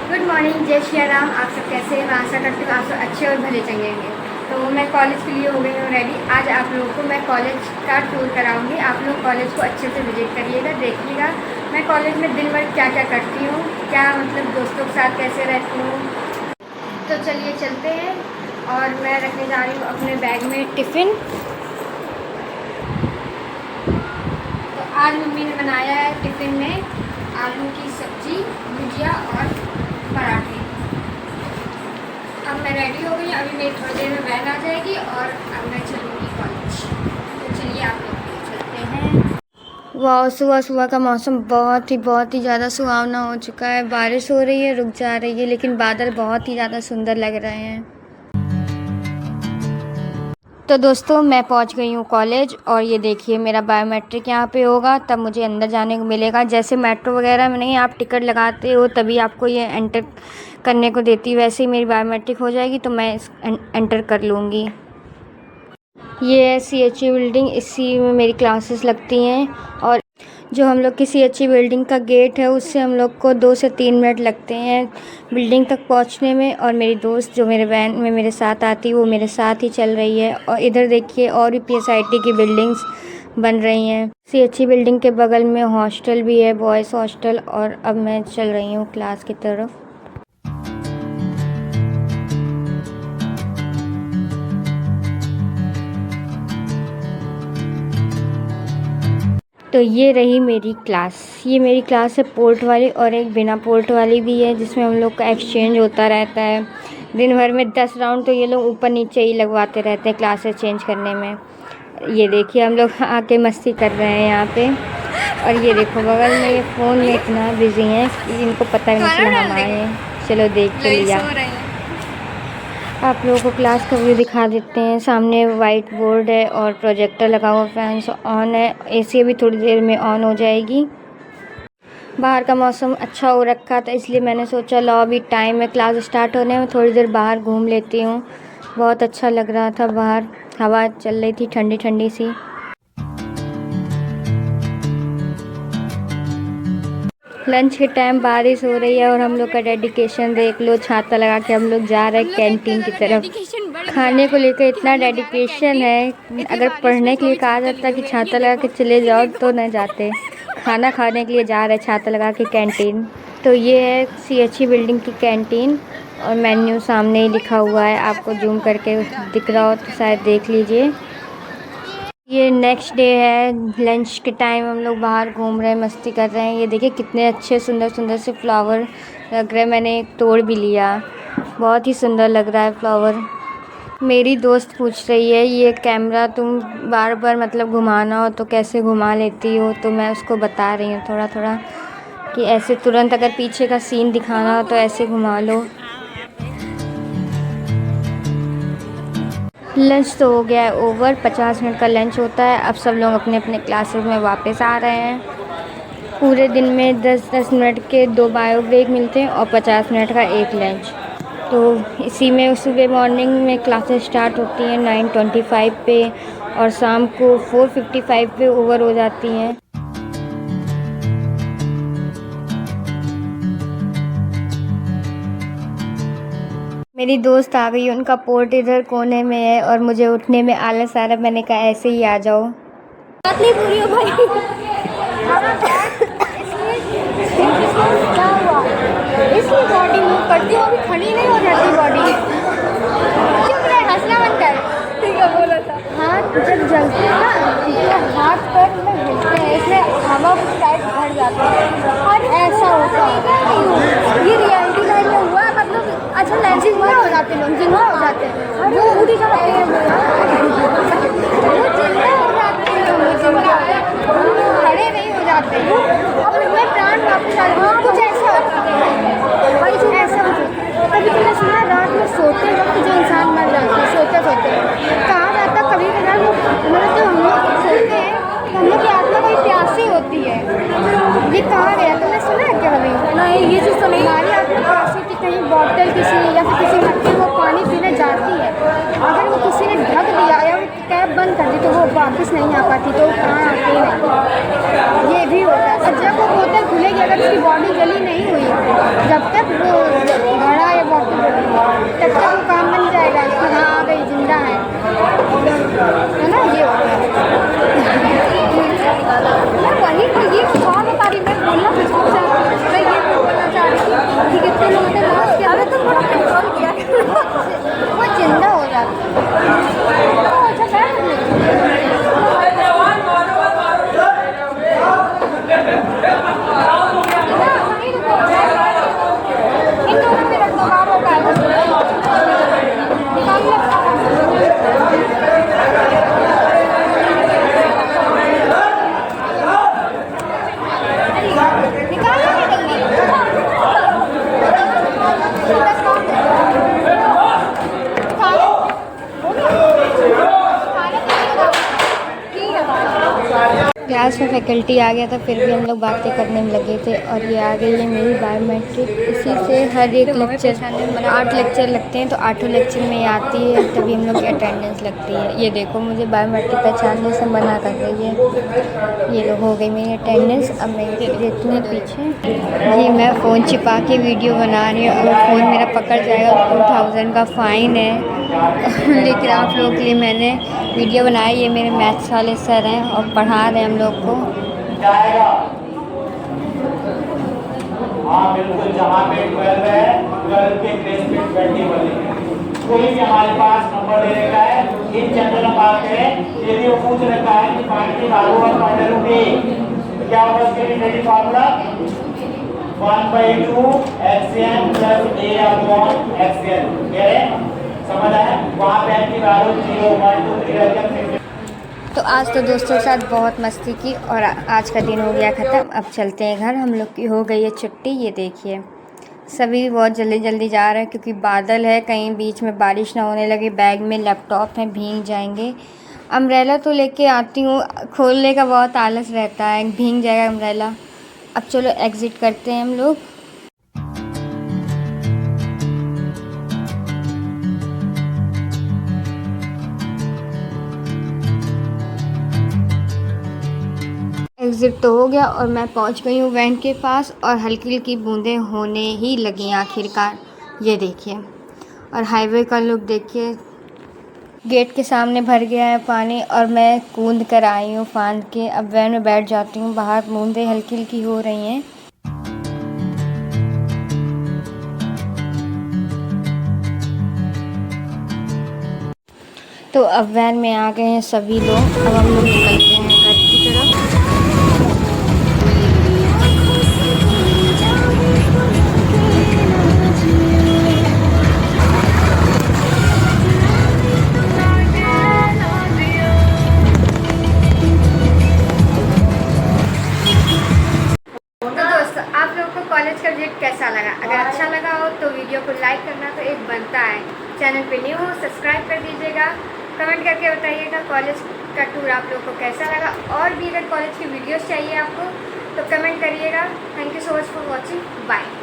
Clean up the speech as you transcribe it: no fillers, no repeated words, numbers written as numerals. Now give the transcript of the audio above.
Good morning, जय श्री राम। आप सब कैसे हैं? मैं आशा करती हूँ आप सब अच्छे और भले चंगे होंगे। तो मैं कॉलेज के लिए हो गई हूँ रेडी। आज आप लोगों को मैं कॉलेज का टूर कराऊंगी। आप लोग कॉलेज को अच्छे से विजिट करिएगा, देखिएगा मैं कॉलेज में दिन भर क्या क्या करती हूँ, क्या मतलब दोस्तों के साथ कैसे रहती हूँ। तो चलिए चलते हैं। और मैं रखने जा रही हूँ अपने बैग में टिफ़िन। तो आज मम्मी ने बनाया है टिफ़िन में आलू की सब्ज़ी, भुजिया और पराठे। अब मैं रेडी हो गई। अभी मेरी थोड़ी देर में वैन आ जाएगी और अब मैं चलूँगी कॉलेज। तो चलिए आप लोग चलते हैं। वाह, सुबह सुबह का मौसम बहुत ही ज़्यादा सुहावना हो चुका है। बारिश हो रही है, रुक जा रही है, लेकिन बादल बहुत ही ज़्यादा सुंदर लग रहे हैं। तो दोस्तों मैं पहुंच गई हूँ कॉलेज और ये देखिए मेरा बायोमेट्रिक यहाँ पे होगा, तब मुझे अंदर जाने को मिलेगा। जैसे मेट्रो वगैरह में नहीं आप टिकट लगाते हो तभी आपको ये एंटर करने को देती, वैसे ही मेरी बायोमेट्रिक हो जाएगी तो मैं एंटर कर लूँगी। ये है CHE बिल्डिंग, इसी में मेरी क्लासेस लगती हैं। और जो हम लोग की CHE बिल्डिंग का गेट है उससे हम लोग को 2 से 3 मिनट लगते हैं बिल्डिंग तक पहुंचने में। और मेरी दोस्त जो मेरे वैन में मेरे साथ आती है वो मेरे साथ ही चल रही है। और इधर देखिए और भी PSIT की बिल्डिंग्स बन रही हैं। CHE बिल्डिंग के बगल में हॉस्टल भी है, बॉयज़ हॉस्टल। और अब मैं चल रही हूँ क्लास की तरफ। तो ये रही मेरी क्लास। ये मेरी क्लास है पोर्ट वाली, और एक बिना पोर्ट वाली भी है जिसमें हम लोग का एक्सचेंज होता रहता है। दिन भर में 10 राउंड तो ये लोग ऊपर नीचे ही लगवाते रहते हैं क्लासेस चेंज करने में। ये देखिए हम लोग आके मस्ती कर रहे हैं यहाँ पे। और ये देखो बगल में ये फ़ोन में इतना बिजी हैं कि इनको पता भी नहीं चला हम आए हैं। चलो देख के लिया। आप लोगों को क्लास का व्यू दिखा देते हैं। सामने वाइट बोर्ड है और प्रोजेक्टर लगा हुआ, फैंस ऑन है, AC भी थोड़ी देर में ऑन हो जाएगी। बाहर का मौसम अच्छा हो रखा था इसलिए मैंने सोचा लो अभी टाइम है क्लास स्टार्ट होने में, थोड़ी देर बाहर घूम लेती हूँ। बहुत अच्छा लग रहा था, बाहर हवा चल रही थी ठंडी ठंडी सी। लंच के टाइम बारिश हो रही है और हम लोग का डेडिकेशन देख लो, छाता लगा के हम लोग जा रहे हैं कैंटीन की तरफ। खाने को लेकर इतना डेडिकेशन है, अगर पढ़ने के लिए कहा जाता कि छाता लगा के चले जाओ तो न जाते। खाना खाने के लिए जा रहे छाता लगा के कैंटीन। तो ये है CHE बिल्डिंग की कैंटीन और मेन्यू सामने ही लिखा हुआ है, आपको जूम करके दिख रहा हो तो शायद देख लीजिए। ये नेक्स्ट डे है, लंच के टाइम हम लोग बाहर घूम रहे हैं, मस्ती कर रहे हैं। ये देखिए कितने अच्छे सुंदर सुंदर से फ्लावर लग रहे हैं, मैंने एक तोड़ भी लिया, बहुत ही सुंदर लग रहा है फ्लावर। मेरी दोस्त पूछ रही है ये कैमरा तुम बार बार मतलब घुमाना हो तो कैसे घुमा लेती हो, तो मैं उसको बता रही हूँ थोड़ा थोड़ा कि ऐसे तुरंत अगर पीछे का सीन दिखाना हो तो ऐसे घुमा लो। लंच तो हो गया है ओवर, 50 मिनट का लंच होता है। अब सब लोग अपने अपने क्लासेस में वापस आ रहे हैं। पूरे दिन में 10-10 मिनट के 2 बायो ब्रेक मिलते हैं और 50 मिनट का एक लंच। तो इसी में सुबह मॉर्निंग में क्लासेस स्टार्ट होती हैं 9:25 पे और शाम को 4:55 पे ओवर हो जाती हैं। मेरी दोस्त आ गई, उनका पोर्ट इधर कोने में है और मुझे उठने में आलस आ रहा है। मैंने कहा ऐसे ही आ जाओ। बात नहीं पूरी हो भाई। क्या हुआ? इसकी बॉडी मूव करती हो, अभी खड़ी नहीं हो जाती बॉडी। चुप रहे, हंसना मत कर। ठीक है बोला था। हाथ जब जलते हैं ना तो हाथ पैर में हिलते हैं, इसमें हवा कुछ टाइट भर जाता है और ऐसा होता है। ये रियलिटी लाइफ में हुआ है, मतलब अच्छा लैंडिंग में हो जाते लोग, जिंदा हो जाते हैं वो उड़ी जाते हैं, वो जिंदा हो जाते हैं लोग, खड़े नहीं हो जाते अब उनमें प्राण वापस आ जाते। कुछ ऐसा होता है भाई, जो ऐसा होता है। कभी तुमने सुना रात में सोते वक्त जो इंसान मर जाता है सोते सोते, कहा जाता कभी कभार वो मतलब जब हम लोग सोते हैं तो हम लोग की आत्मा कोई प्यासी होती है। ये कहा गया, तुमने सुना है क्या कभी? नहीं, ये चीज़ तो नहीं। हमारी आत्मा प्यासी होती, कहीं बॉटल किसी या फिर किसी मट्टी वो पानी पीने जाती है, अगर वो किसी ने ढक दिया या वो कैब बंद कर दी तो वो वापस नहीं आ पाती, तो वो कहाँ आती नहीं। ये भी होता है। और जब वो बोतल खुलेगी अगर उसकी बॉडी जली नहीं हुई, जब तक वो चक्कर को काम बन जाएगा कि हाँ आ गई जिंदा है ना, ये हो गया। मैं वही तो ये कुछ और बता रही, मैं बोलना कुछ और चाह रही, मैं ये बोलना चाह रही थी कि कितने लोगों ने लॉस किया। अरे तुम थोड़ा कंट्रोल किया वो जिंदा हो जाता। अच्छा बैठ इन दोनों में रख दो, बाहर होगा क्लास में फैकल्टी आ गया था, फिर भी हम लोग बातें करने में लगे थे। और ये आ गई है मेरी बायोमेट्रिक। इसी से हर एक लेक्चर 8 लेक्चर लगते हैं, तो 8 लेक्चर में ये आती है, तभी हम लोग की अटेंडेंस लगती है। ये देखो मुझे बायोमेट्रिक पहचानने से मना कर रही है। ये लोग हो गई मेरी अटेंडेंस। अब मैं देखती हूँ पीछे, ये मैं फ़ोन छिपा के वीडियो बना रही हूँ। अगर फ़ोन मेरा पकड़ जाएगा तो 2000 का फ़ाइन है। लेकिन आप लोगों के लिए मैंने वीडियो बनाया। ये मेरे मैथ्स वाले सर हैं और पढ़ा रहे हैं हम लोग को। हाँ बिल्कुल, जहाँ पे 12 है 12 के प्लेसमेंट बैठने वाले हैं। कोई भी हमारे पास नंबर दे रखा है, इन जनरल बात है। यदि वो पूछ रखा है कि find the value of under root A, तो क्या होगा इसके लिए ready formula 1/2 xn plus a upon xn। क्या है समझ आया? वहाँ पे की वैल्यू 0 1 2 3 रहती है। तो आज तो दोस्तों के साथ बहुत मस्ती की और आज का दिन हो गया ख़त्म। अब चलते हैं घर, हम लोग की हो गई है छुट्टी। ये देखिए सभी बहुत जल्दी जल्दी जा रहे हैं क्योंकि बादल है, कहीं बीच में बारिश ना होने लगे। बैग में लैपटॉप है, भीग जाएंगे। अम्ब्रेला तो लेके आती हूँ, खोलने का बहुत आलस रहता है, भीग जाएगा अम्ब्रेला। अब चलो एग्ज़िट करते हैं हम लोग। एग्ज़िट तो हो गया और मैं पहुंच गई हूँ वैन के पास और हल्की हल्की बूंदें होने ही लगी आखिरकार। ये देखिए, और हाईवे का लुक देखिए, गेट के सामने भर गया है पानी और मैं कूद कर आई हूँ फांद के। अब वैन में बैठ जाती हूँ, बाहर बूंदें हल्की हल्की हो रही हैं। तो अब वैन में आ गए हैं सभी लोग। अब हम लोग निकलते हैं घर की तरफ। कॉलेज का विजिट कैसा लगा? अगर अच्छा लगा हो तो वीडियो को लाइक करना तो एक बनता है। चैनल पे न्यू हो सब्सक्राइब कर दीजिएगा। कमेंट करके बताइएगा कॉलेज का टूर आप लोग को कैसा लगा। और भी अगर कॉलेज की वीडियोस चाहिए आपको तो कमेंट करिएगा। Thank you so much for watching. Bye.